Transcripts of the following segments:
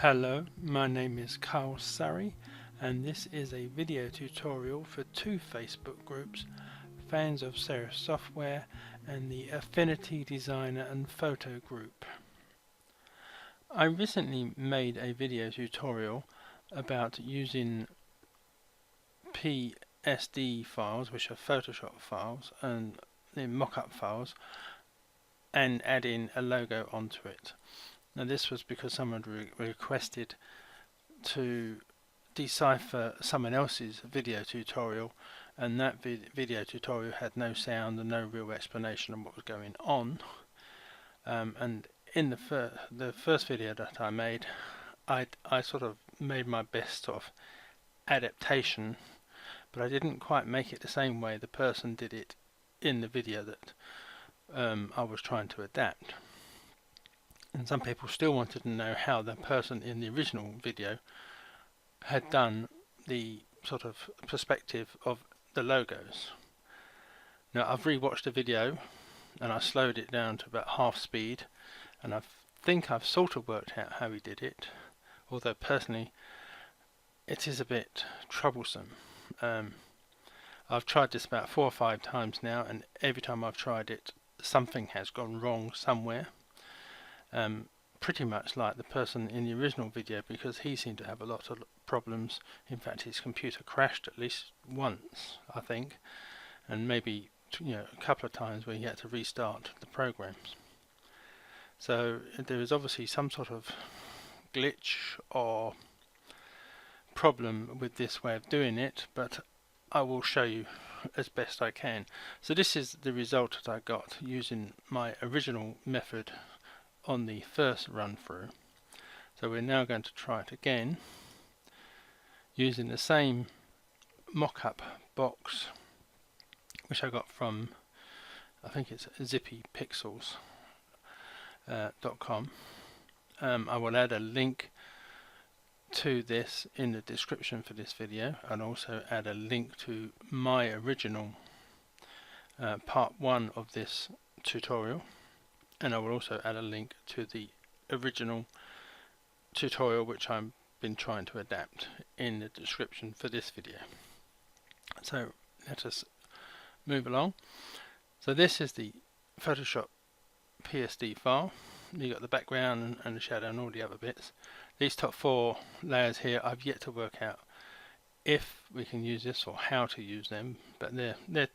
Hello, my name is Carl Surrey and this is a video tutorial for two Facebook groups, Fans of Serif Software and the Affinity Designer and Photo group. I recently made a video tutorial about using PSD files, which are Photoshop files, and the Mockup files, and adding a logo onto it. Now this was because someone requested to decipher someone else's video tutorial, and that video tutorial had no sound and no real explanation of what was going on. And in the first video that I made, I sort of made my best sort of adaptation, but I didn't quite make it the same way the person did it in the video that I was trying to adapt. And some people still wanted to know how the person in the original video had done the sort of perspective of the logos. Now I've rewatched the video and I slowed it down to about half speed, and I think I've sort of worked out how he did it, although personally it is a bit troublesome. I've tried this about 4 or 5 times now, and every time I've tried it something has gone wrong somewhere. Pretty much like the person in the original video, because he seemed to have a lot of problems. In fact, his computer crashed at least once, I think, and maybe a couple of times where he had to restart the programs. So there is obviously some sort of glitch or problem with this way of doing it, but I will show you as best I can. So this is the result that I got using my original method on the first run through. So we're now going to try it again using the same mock-up box, which I got from, I think it's Zippy Pixels .com. I will add a link to this in the description for this video, and also add a link to my original part 1 of this tutorial, and I will also add a link to the original tutorial which I've been trying to adapt in the description for this video. So let us move along. So this is the Photoshop PSD file. You got the background and the shadow and all the other bits. These top 4 layers here, I've yet to work out if we can use this or how to use them, but they're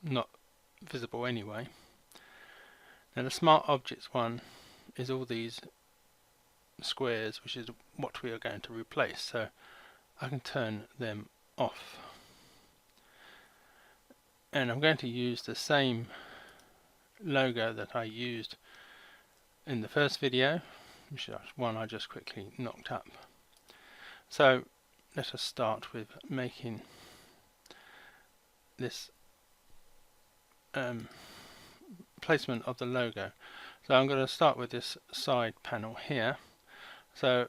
not visible anyway. Now the Smart Objects one is all these squares, which is what we are going to replace, so I can turn them off. And I'm going to use the same logo that I used in the first video, which is one I just quickly knocked up. So let us start with making this placement of the logo. So I'm going to start with this side panel here. So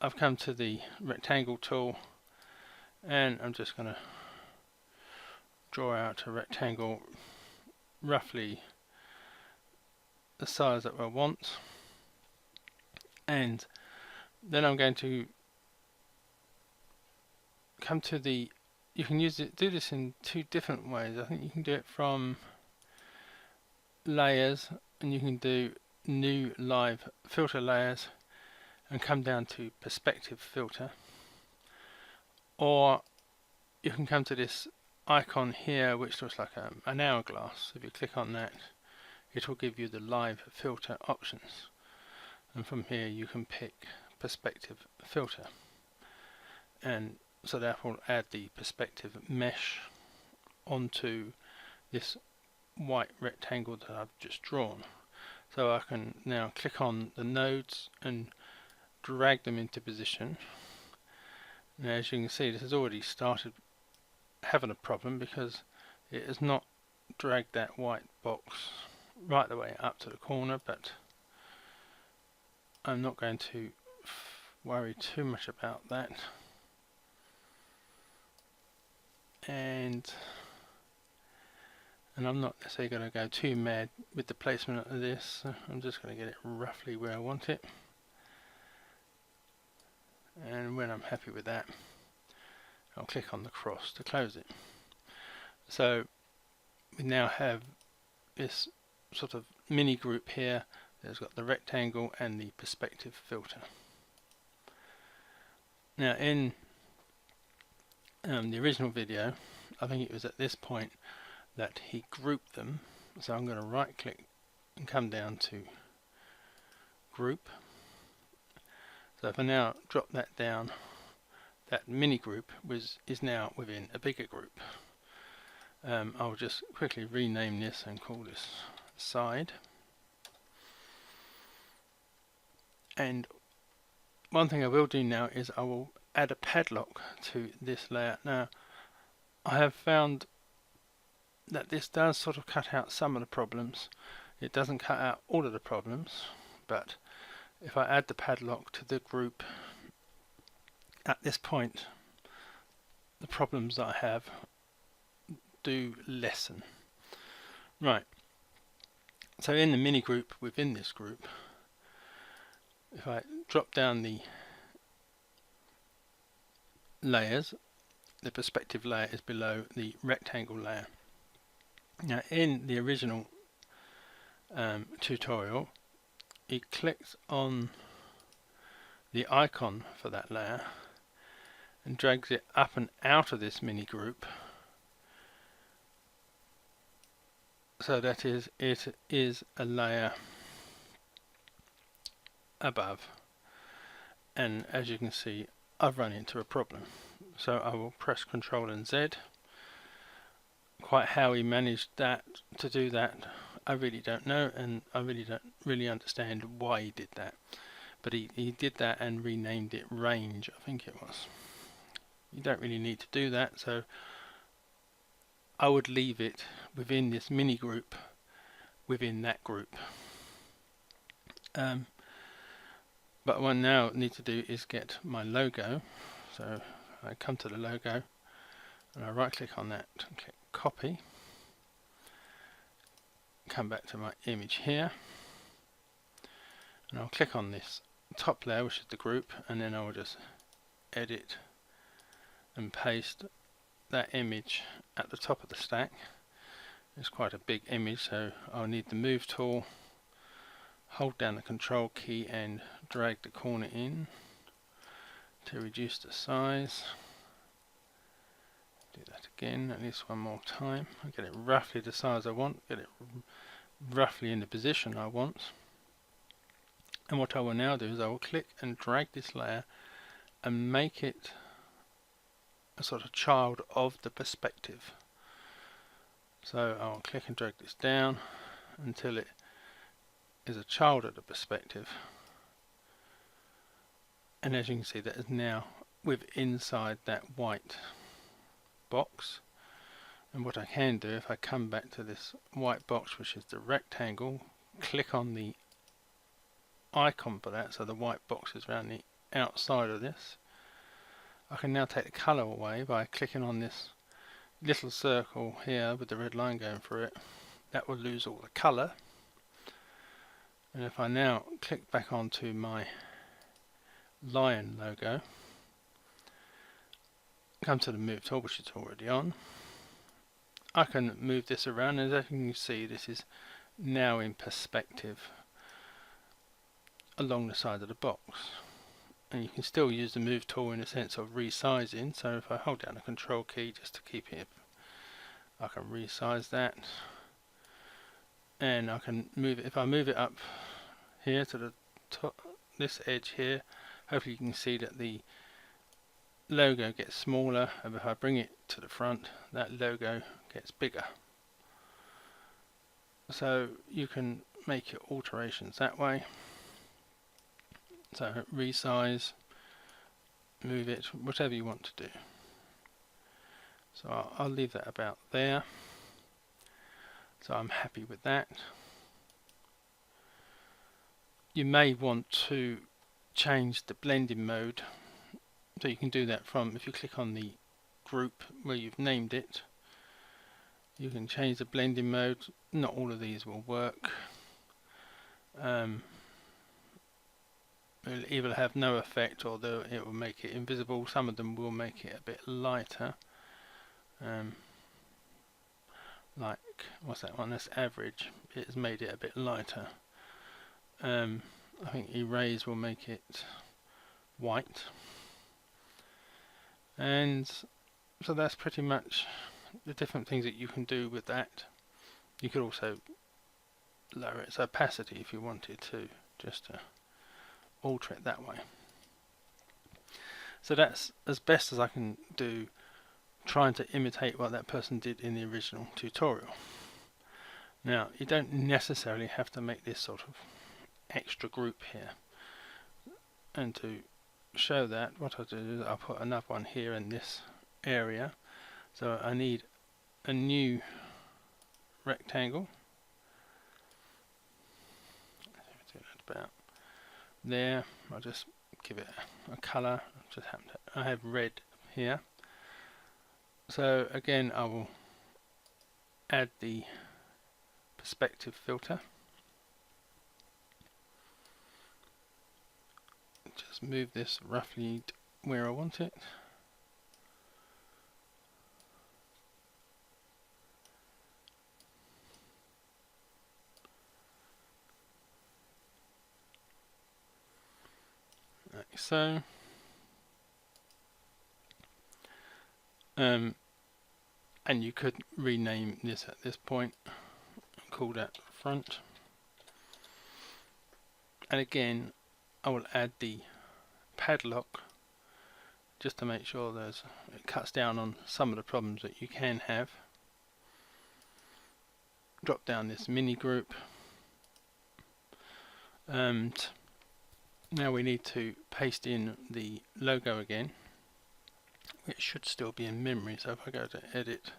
I've come to the rectangle tool, and I'm just going to draw out a rectangle roughly the size that I want, and then I'm going to come to the, you can do this in 2 different ways. I think you can do it from layers, and you can do new live filter layers and come down to perspective filter, or you can come to this icon here which looks like an hourglass. If you click on that, it will give you the live filter options, and from here you can pick perspective filter, and so that will add the perspective mesh onto this white rectangle that I've just drawn. So I can now click on the nodes and drag them into position. Now as you can see, this has already started having a problem because it has not dragged that white box right the way up to the corner, but I'm not going to worry too much about that. And I'm not necessarily going to go too mad with the placement of this. I'm just going to get it roughly where I want it. and when I'm happy with that, I'll click on the cross to close it. So we now have this sort of mini group here that's got the rectangle and the perspective filter. Now in the original video, I think it was at this point that he grouped them, so I'm going to right click and come down to group. So if I now drop that down, that mini group is now within a bigger group. I'll just quickly rename this and call this side. And one thing I will do now is I will add a padlock to this layer. Now I have found that this does sort of cut out some of the problems. It doesn't cut out all of the problems, but if I add the padlock to the group at this point, the problems that I have do lessen. Right, so in the mini group within this group, if I drop down the layers, the perspective layer is below the rectangle layer. Now in the original tutorial, he clicked on the icon for that layer and drags it up and out of this mini group, so that it is a layer above. And as you can see, I've run into a problem. So I will press Ctrl and Z. Quite how he managed to do that, I really don't know, and I really don't understand why he did that. But he did that and renamed it range, I think it was. You don't really need to do that, so I would leave it within this mini group within that group. But what I now need to do is get my logo. So I come to the logo and I right click on that and click copy. Come back to my image here and I'll click on this top layer, which is the group, and then I will just edit and paste that image at the top of the stack. It's quite a big image, so I'll need the move tool, hold down the control key and drag the corner in to reduce the size. Do that again, at least one more time. I get it roughly the size I want, get it roughly in the position I want. And what I will now do is I will click and drag this layer and make it a sort of child of the perspective. So I'll click and drag this down until it is a child of the perspective. And as you can see, that is now inside that white box. And what I can do, if I come back to this white box, which is the rectangle, click on the icon for that, so the white box is around the outside of this. I can now take the colour away by clicking on this little circle here with the red line going through it. That will lose all the colour. And if I now click back onto my lion logo, come to the move tool, which is already on, I can move this around, and as you can see, this is now in perspective along the side of the box. And you can still use the move tool in a sense of resizing. So if I hold down the control key just to keep it, I can resize that, and I can move it. If I move it up here to the top, this edge here, hopefully you can see that the logo gets smaller, and if I bring it to the front, that logo gets bigger. So you can make your alterations that way. So resize, move it, whatever you want to do. So I'll leave that about there. So I'm happy with that. You may want to change the blending mode. So you can do that from, if you click on the group where you've named it, you can change the blending mode. Not all of these will work. will either have no effect or it will make it invisible. Some of them will make it a bit lighter. Like, what's that one? That's average. It's made it a bit lighter. I think erase will make it white. And so that's pretty much the different things that you can do with that. You could also lower its opacity if you wanted to, just to alter it that way. So that's as best as I can do, trying to imitate what that person did in the original tutorial. Now, you don't necessarily have to make this sort of extra group here. And to show that, what I'll do is I'll put another one here in this area. So I need a new rectangle. About there. I'll just give it a colour. I have red here. So again, I will add the perspective filter. Just move this roughly where I want it. Like so. And you could rename this at this point and call that front. And again, I will add the padlock just to make sure it cuts down on some of the problems that you can have. Drop down this mini group, and now we need to paste in the logo again. It should still be in memory, so if I go to edit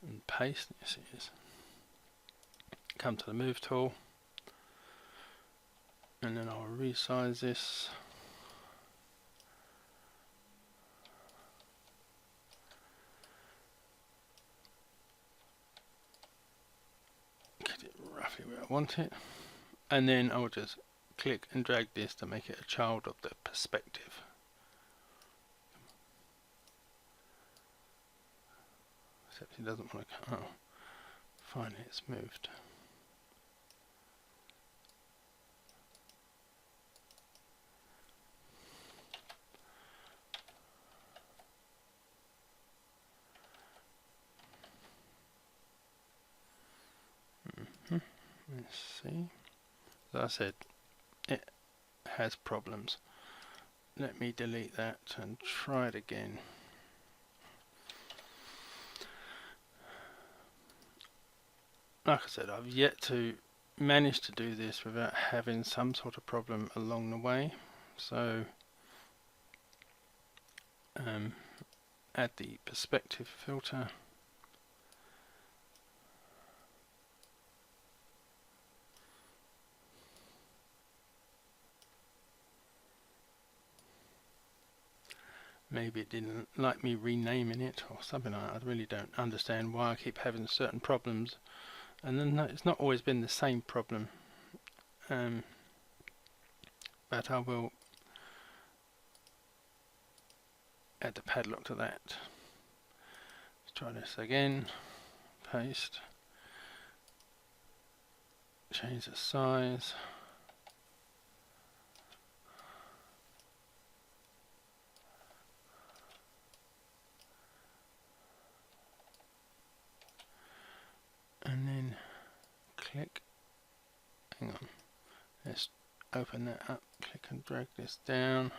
and paste, yes it is. Come to the move tool, and then I'll resize this. Get it roughly where I want it, and then I will just click and drag this to make it a child of the perspective. Except it doesn't want to. Oh, finally it's moved. Let's see. As I said, it has problems. Let me delete that and try it again. Like I said, I've yet to manage to do this without having some sort of problem along the way. So add the perspective filter. Maybe it didn't like me renaming it or something like that. I really don't understand why I keep having certain problems. And then it's not always been the same problem. But I will add the padlock to that. Let's try this again. Paste. Change the size. And then click, hang on, let's open that up, click and drag this down,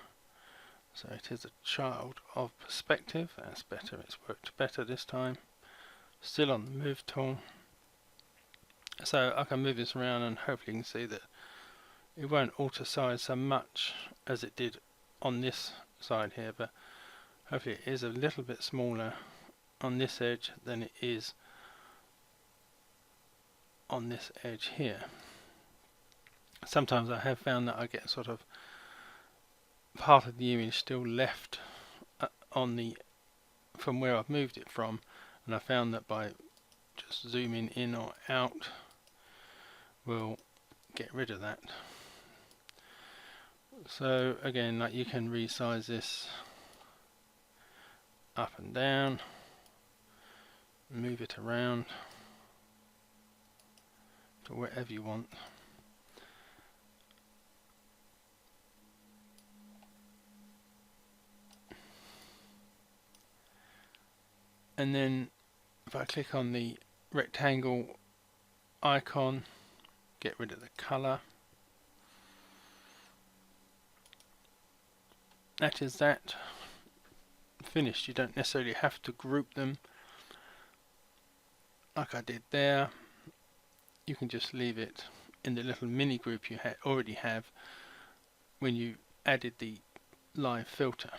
so it is a child of perspective. That's better, it's worked better this time. Still on the move tool, so I can move this around and hopefully you can see that it won't alter size so much as it did on this side here, but hopefully it is a little bit smaller on this edge than it is on this edge here. Sometimes I have found that I get sort of part of the image still left on the from where I've moved it from, and I found that by just zooming in or out will get rid of that. So again, like, you can resize this up and down, move it around to wherever you want. And then if I click on the rectangle icon, get rid of the color. That is that. Finished. You don't necessarily have to group them like I did there. You can just leave it in the little mini group you already have when you added the live filter.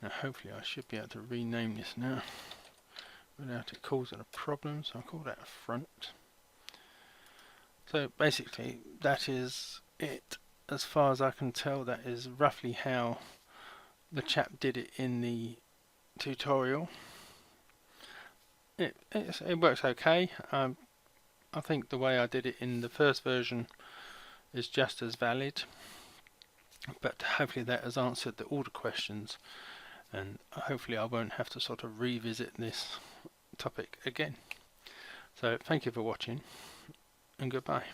Now hopefully I should be able to rename this now without it causing a problem, so I'll call that a front. So basically that is it. As far as I can tell, that is roughly how the chap did it in the tutorial. It works okay. I think the way I did it in the first version is just as valid, but hopefully that has answered all the questions, and hopefully I won't have to sort of revisit this topic again. So thank you for watching, and goodbye.